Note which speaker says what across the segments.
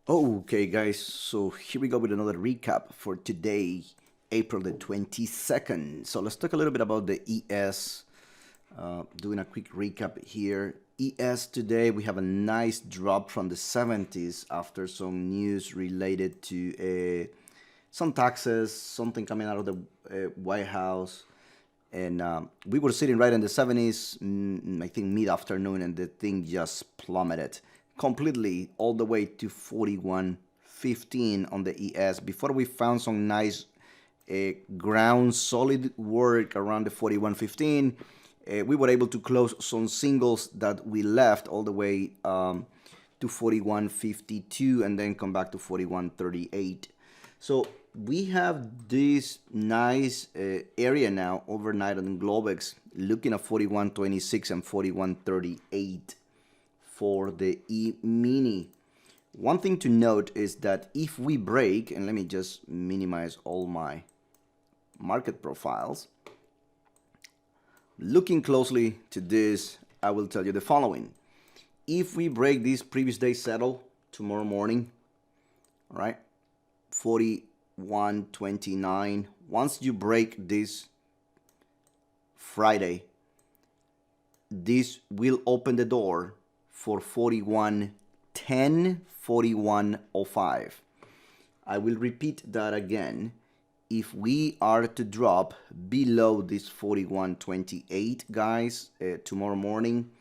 Speaker 1: Okay, guys, so here we go with another recap for today, April the 22nd. So let's talk a little bit about the ES, doing a quick recap here. ES today, we have a nice drop from the 70s after some news related to some taxes, something coming out of the White House. And we were sitting right in the 70s, I think mid-afternoon, and the thing just plummeted completely all the way to 41.15 on the ES before we found some nice ground solid work around the 41.15. We were able to close some singles that we left all the way to 41.52 and then come back to 41.38. So we have this nice area now overnight on Globex looking at 41.26 and 41.38 for the E-mini. One thing to note is that if we break, and let me just minimize all my market profiles, looking closely to this, I will tell you the following. If we break this previous day settle tomorrow morning, all right, 41.29, once you break this Friday, this will open the door for 41.10, 41.05. I will repeat that again. If we are to drop below this 41.28, guys, tomorrow morning,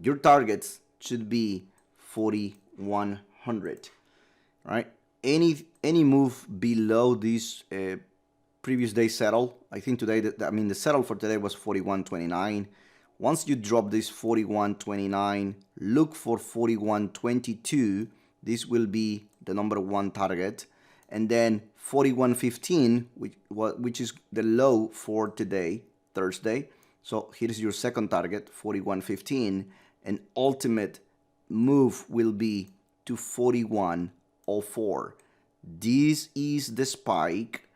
Speaker 1: your targets should be 4,100, right? Any move below this previous day settle, I think today, the settle for today was 41.29. Once you drop this 41.29, look for 41.22. This will be the number one target. And then 41.15, which is the low for today, Thursday. So here's your second target, 41.15. And ultimate move will be to 41.04. This is the spike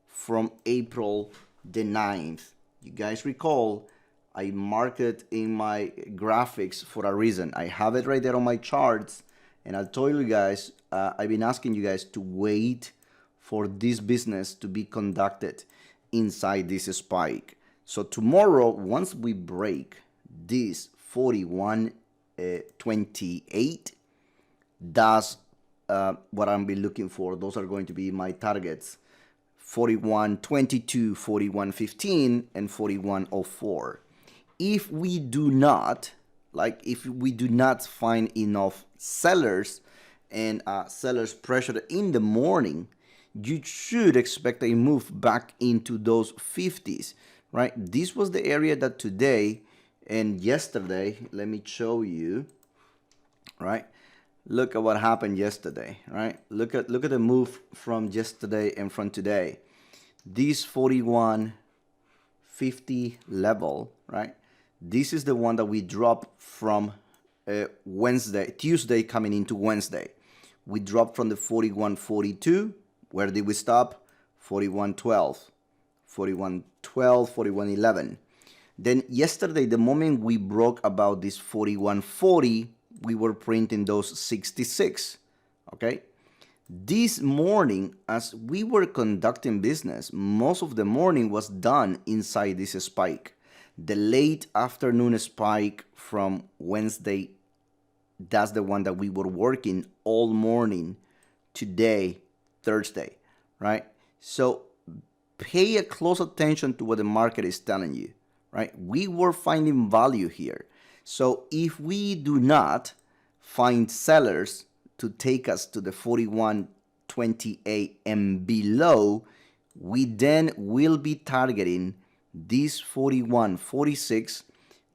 Speaker 1: from April the 9th. You guys recall, I marked it in my graphics for a reason. I have it right there on my charts, and I told you guys, I've been asking you guys to wait for this business to be conducted inside this spike. So tomorrow, once we break this 41.28, that's what I'm be looking for. Those are going to be my targets: 41.22, 41.15, and 41.04. If we do not, find enough sellers and sellers pressure in the morning, you should expect a move back into those 50s, right? This was the area that today and yesterday, let me show you, right? Look at what happened yesterday, right? Look at the move from yesterday and from today. This 41.50 level, right? This is the one that we dropped from Tuesday coming into Wednesday. We dropped from the 41.42. Where did we stop? 41.12, 41.12, 41.11. Then yesterday, the moment we broke about this 41.40, we were printing those 66, okay? This morning, as we were conducting business, most of the morning was done inside this spike. The late afternoon spike from Wednesday, that's the one that we were working all morning today, Thursday, right? So pay a close attention to what the market is telling you, right? We were finding value here. So if we do not find sellers to take us to the 41.28 and below, we then will be targeting this 41.46.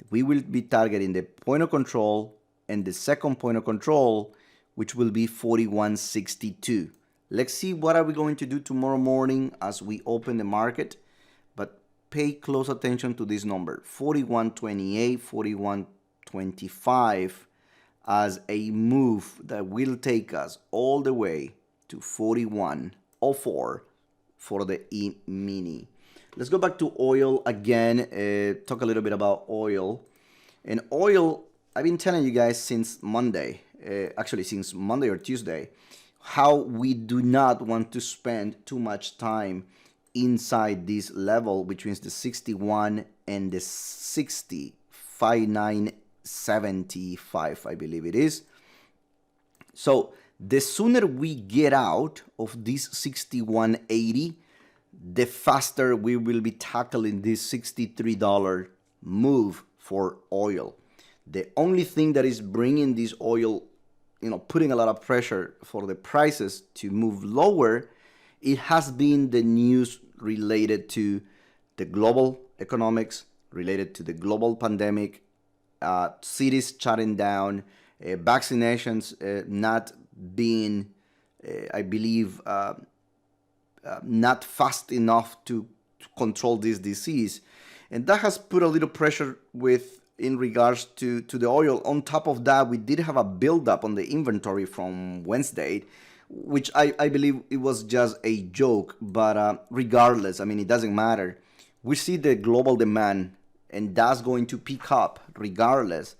Speaker 1: We will be targeting the point of control and the second point of control, which will be 41.62. Let's see what are we going to do tomorrow morning as we open the market, but pay close attention to this number, 41.28, 41.25, as a move that will take us all the way to 41.04 for the E-mini. Let's go back to oil again, talk a little bit about oil. And oil, I've been telling you guys since Monday, actually since Monday or Tuesday, how we do not want to spend too much time inside this level between the 61 and the 60, 5975, I believe it is. So the sooner we get out of this 61.80, the faster we will be tackling this $63 move for oil. The only thing that is bringing this oil, putting a lot of pressure for the prices to move lower, it has been the news related to the global economics, related to the global pandemic, cities shutting down, vaccinations not being, I believe, not fast enough to control this disease. And that has put a little pressure in regards to the oil. On top of that, we did have a buildup on the inventory from Wednesday, which I believe it was just a joke. But regardless, I mean, it doesn't matter. We see the global demand, and that's going to pick up regardless.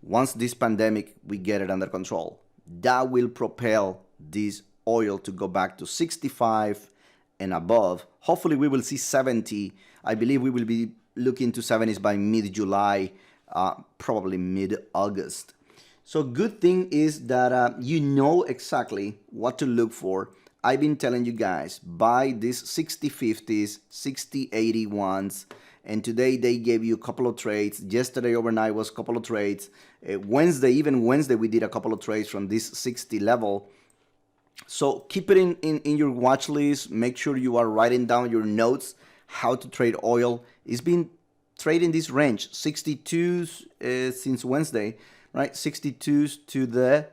Speaker 1: Once this pandemic, we get it under control, that will propel this oil to go back to 65 and above. Hopefully we will see 70. I believe we will be looking to 70s by mid-July, probably mid-August. So good thing is that you know exactly what to look for. I've been telling you guys, buy these 60.50s, 60.81s, and today they gave you a couple of trades. Yesterday overnight was a couple of trades. Wednesday we did a couple of trades from this 60 level. So keep it in your watch list. Make sure you are writing down your notes how to trade oil. It's been trading this range, 62s since Wednesday, right? 62s to the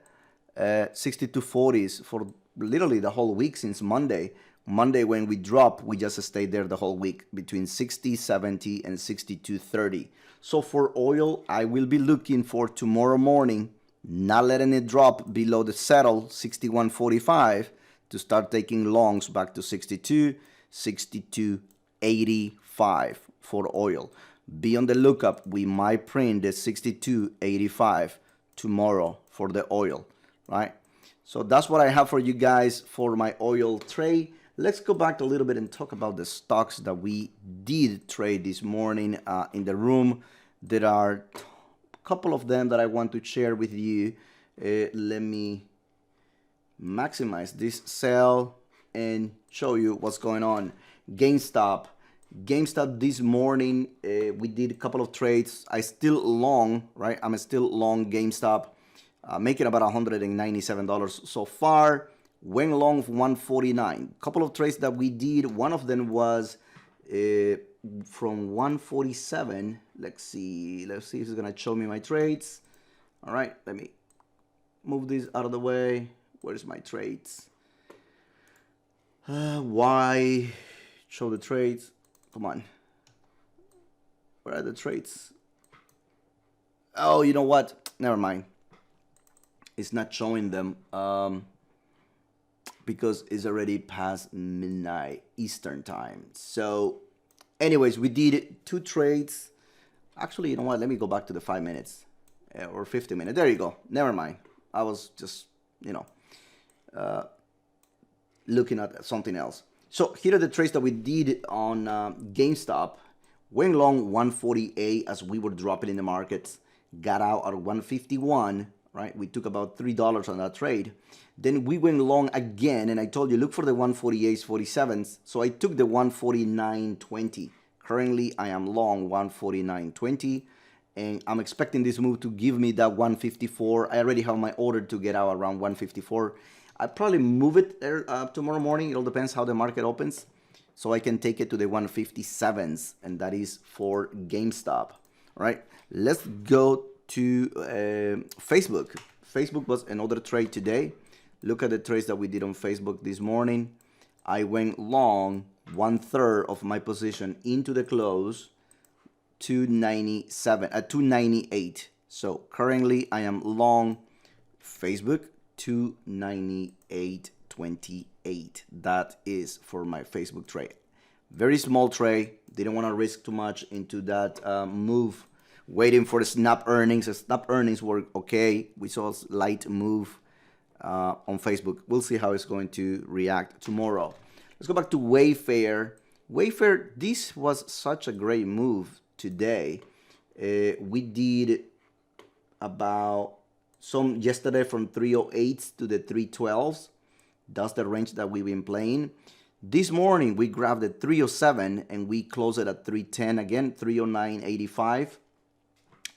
Speaker 1: 62.40s for literally the whole week since Monday. Monday when we dropped, we just stayed there the whole week between 60.70 and 62.30. So for oil, I will be looking for tomorrow morning, not letting it drop below the settle 61.45 to start taking longs back to 62, 62.85 for oil. Be on the lookup. We might print the 62.85 tomorrow for the oil, right? So that's what I have for you guys for my oil trade. Let's go back a little bit and talk about the stocks that we did trade this morning in the room. There are a couple of them that I want to share with you. Let me maximize this sell and show you what's going on. GameStop this morning, we did a couple of trades. I still long, right? I'm still long GameStop, making about $197 so far. Went long 149. Couple of trades that we did. One of them was from 147. Let's see if it's gonna show me my trades. All right, let me move this out of the way. Where's my trades? Why show the trades? Come on. Where are the trades? Oh, you know what? Never mind. It's not showing them because it's already past midnight Eastern time. So anyways, we did two trades. Actually, you know what? Let me go back to the 5 minutes or 50 minutes. There you go. Never mind. I was just, looking at something else. So here are the trades that we did on GameStop. Went long 148 as we were dropping in the markets. Got out at 151, right? We took about $3 on that trade. Then we went long again, and I told you, look for the 148s, 47s. So I took the 149.20. Currently, I am long 149.20, and I'm expecting this move to give me that 154. I already have my order to get out around 154. I probably move it tomorrow morning. It all depends how the market opens. So I can take it to the 157s, and that is for GameStop. All right, let's go to Facebook. Facebook was another trade today. Look at the trades that we did on Facebook this morning. I went long 1/3 of my position into the close, 298. So currently I am long Facebook 298 28. That is for my Facebook trade. Very small trade. Didn't want to risk too much into that move. Waiting for the snap earnings. The snap earnings were okay. We saw a slight move on Facebook. We'll see how it's going to react tomorrow. Let's go back to Wayfair. Wayfair, this was such a great move today. We did about some yesterday from 308s to the 312s. That's the range that we've been playing. This morning we grabbed the 307 and we closed it at 310 again, 309.85.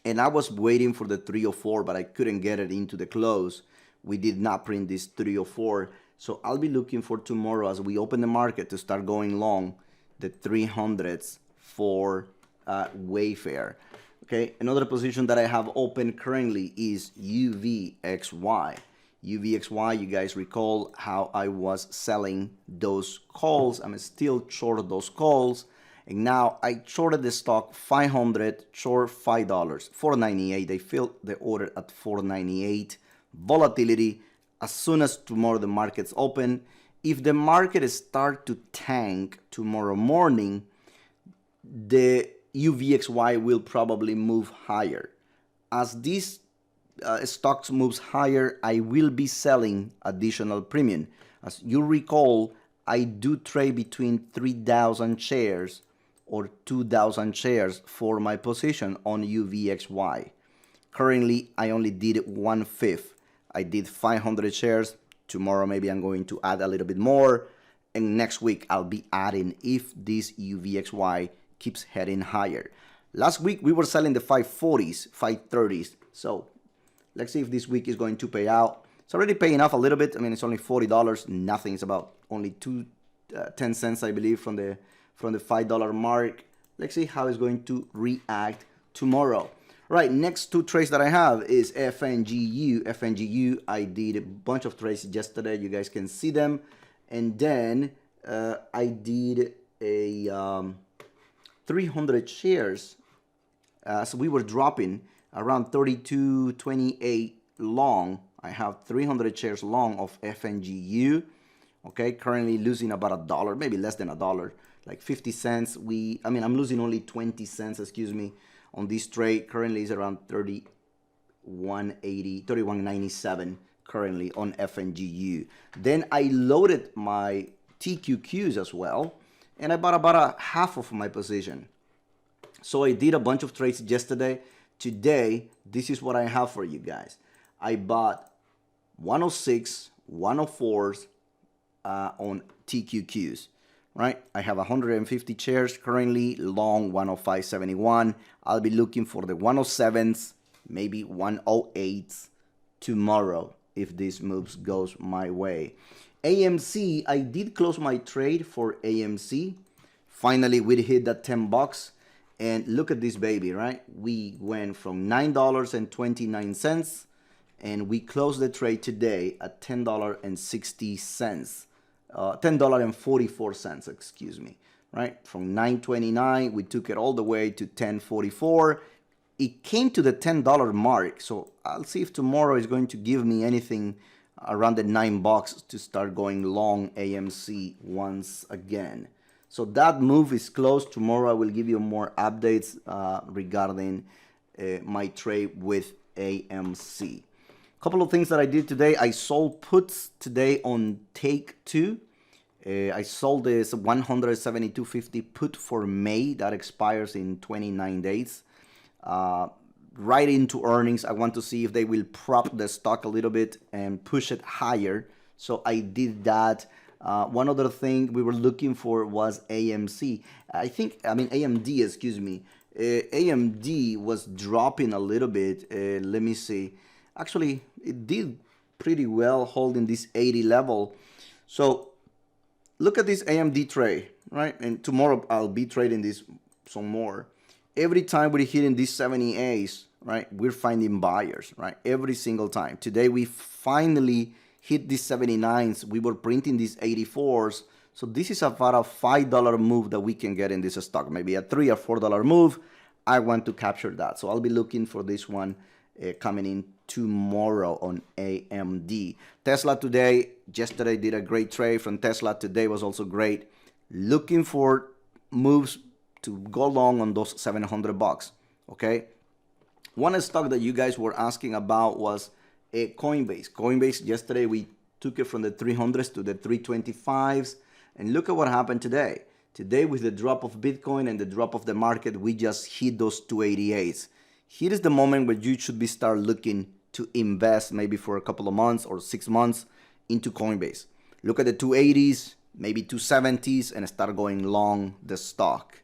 Speaker 1: And I was waiting for the 304, but I couldn't get it into the close. We did not print this 304. So I'll be looking for tomorrow as we open the market to start going long the 300s for Wayfair. Okay, another position that I have open currently is UVXY. UVXY, you guys recall how I was selling those calls. I'm still short of those calls. And now I shorted the stock 500, short $5, $4.98. They filled the order at $4.98. Volatility, as soon as tomorrow the market's open, if the market start to tank tomorrow morning, the UVXY will probably move higher. As these stocks moves higher, I will be selling additional premium. As you recall, I do trade between 3,000 shares or 2,000 shares for my position on UVXY. Currently, I only did 1/5. I did 500 shares. Tomorrow, maybe I'm going to add a little bit more. And next week, I'll be adding if this UVXY keeps heading higher. Last week, we were selling the 540s, 530s. So let's see if this week is going to pay out. It's already paying off a little bit. I mean, it's only $40. Nothing. It's about only 10 cents, I believe, from the $5 mark. Let's see how it's going to react tomorrow. Right, next two trades that I have is FNGU. FNGU, I did a bunch of trades yesterday. You guys can see them. And then I did a 300 shares. So we were dropping around 32.28 long. I have 300 shares long of FNGU. Okay, currently losing about $1, maybe less than $1, like 50 cents. I'm losing only 20 cents, excuse me, on this trade. Currently is around 31.80, 31.97 currently on FNGU. Then I loaded my TQQs as well, and I bought about a half of my position. So I did a bunch of trades yesterday. Today, this is what I have for you guys. I bought 106, 104s on TQQs, right? I have 150 shares currently, long 105.71. I'll be looking for the 107s, maybe 108s tomorrow if this moves goes my way. AMC, I did close my trade for AMC. Finally, we hit that $10. And look at this baby, right? We went from $9.29 and we closed the trade today at $10.60. $10.44, excuse me, right? From $9.29, we took it all the way to $10.44. It came to the $10 mark, so I'll see if tomorrow is going to give me anything around the $9 to start going long AMC once again. So that move is closed. Tomorrow I will give you more updates regarding my trade with AMC. Couple of things that I did today. I sold puts today on Take Two. I sold this 172.50 put for May that expires in 29 days. Right into earnings. I want to see if they will prop the stock a little bit and push it higher. So I did that. One other thing we were looking for was AMD, excuse me. AMD was dropping a little bit. Let me see. Actually, it did pretty well holding this 80 level. So look at this AMD trade, right? And tomorrow I'll be trading this some more. Every time we're hitting these 78s, right, we're finding buyers, right? Every single time. Today we finally hit these 79s. We were printing these 84s. So this is about a $5 move that we can get in this stock. Maybe a $3 or $4 move. I want to capture that. So I'll be looking for this one coming in tomorrow on AMD. Tesla today, yesterday did a great trade from Tesla. Today was also great. Looking for moves to go long on those $700. Okay. One stock that you guys were asking about was Coinbase. Coinbase, yesterday we took it from the 300s to the 325s. And look at what happened today. Today, with the drop of Bitcoin and the drop of the market, we just hit those 288s. Here is the moment where you should be start looking to invest maybe for a couple of months or 6 months into Coinbase. Look at the 280s, maybe 270s, and start going long the stock.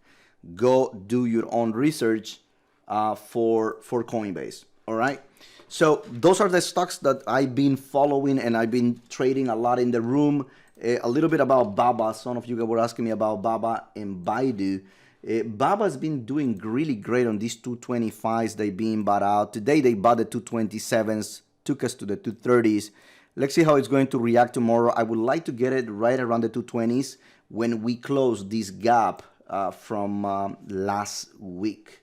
Speaker 1: Go do your own research for Coinbase. All right. So those are the stocks that I've been following and I've been trading a lot in the room. A little bit about BABA. Some of you guys were asking me about BABA and BIDU. BABA's been doing really great on these 225s. They've been bought out. Today they bought the 227s, took us to the 230s. Let's see how it's going to react tomorrow. I would like to get it right around the 220s when we close this gap from last week.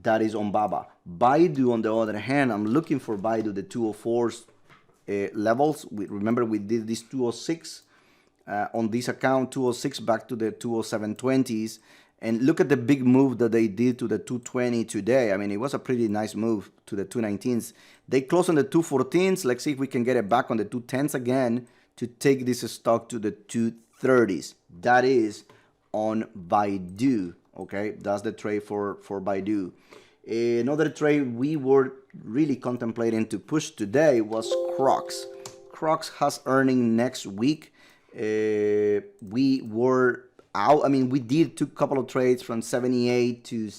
Speaker 1: That is on BABA. BIDU, on the other hand, I'm looking for BIDU, the 204s levels. Remember, we did this 206 on this account, 206 back to the 207.20s. And look at the big move that they did to the 220 today. I mean, it was a pretty nice move to the 219s. They closed on the 214s. Let's see if we can get it back on the 210s again to take this stock to the 230s. That is on BIDU. Okay, that's the trade for BIDU. Another trade we were really contemplating to push today was CROX. CROX has earning next week. We were out. I mean, we took a couple of trades from 78 to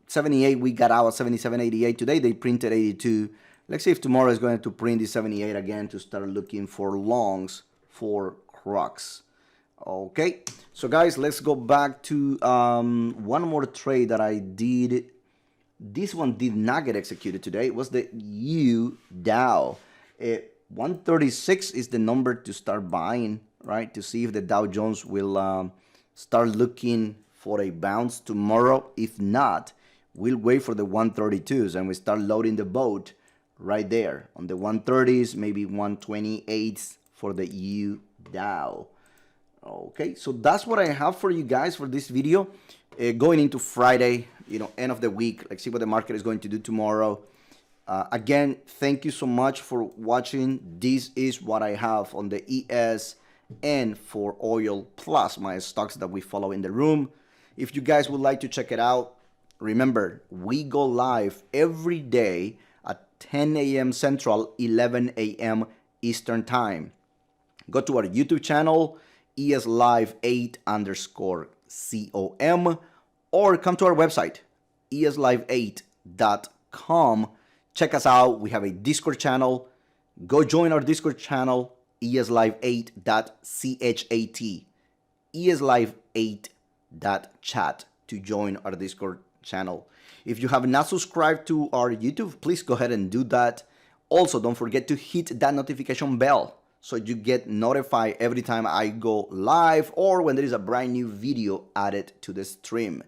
Speaker 1: 78. We got out at 77.88. Today they printed 82. Let's see if tomorrow is going to print the 78 again to start looking for longs for CROX. Okay, so guys, let's go back to one more trade that I did. This one did not get executed today. It was the UDOW. 136 is the number to start buying, right? To see if the Dow Jones will start looking for a bounce tomorrow. If not, we'll wait for the 132s and we start loading the boat right there on the 130s, maybe 128s for the UDOW. Okay, so that's what I have for you guys for this video. Going into Friday, end of the week. Let's see what the market is going to do tomorrow. Again, thank you so much for watching. This is what I have on the ES and for oil, plus my stocks that we follow in the room. If you guys would like to check it out, remember, we go live every day at 10 a.m. Central, 11 a.m. Eastern Time. Go to our YouTube channel, ESLive8_com, or come to our website, ESLive8.com. Check us out. We have a Discord channel. Go join our Discord channel, ESLive8.chat, ESLive8.chat to join our Discord channel. If you have not subscribed to our YouTube, please go ahead and do that. Also, don't forget to hit that notification bell so you get notified every time I go live or when there is a brand new video added to the stream.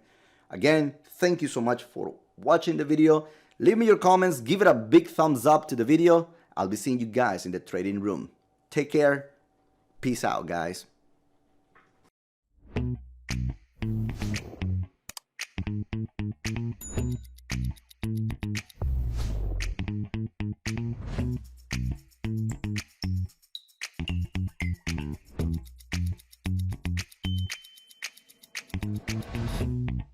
Speaker 1: Again, thank you so much for watching the video. Leave me your comments, give it a big thumbs up to the video. I'll be seeing you guys in the trading room. Take care. Peace out, guys. Thank you.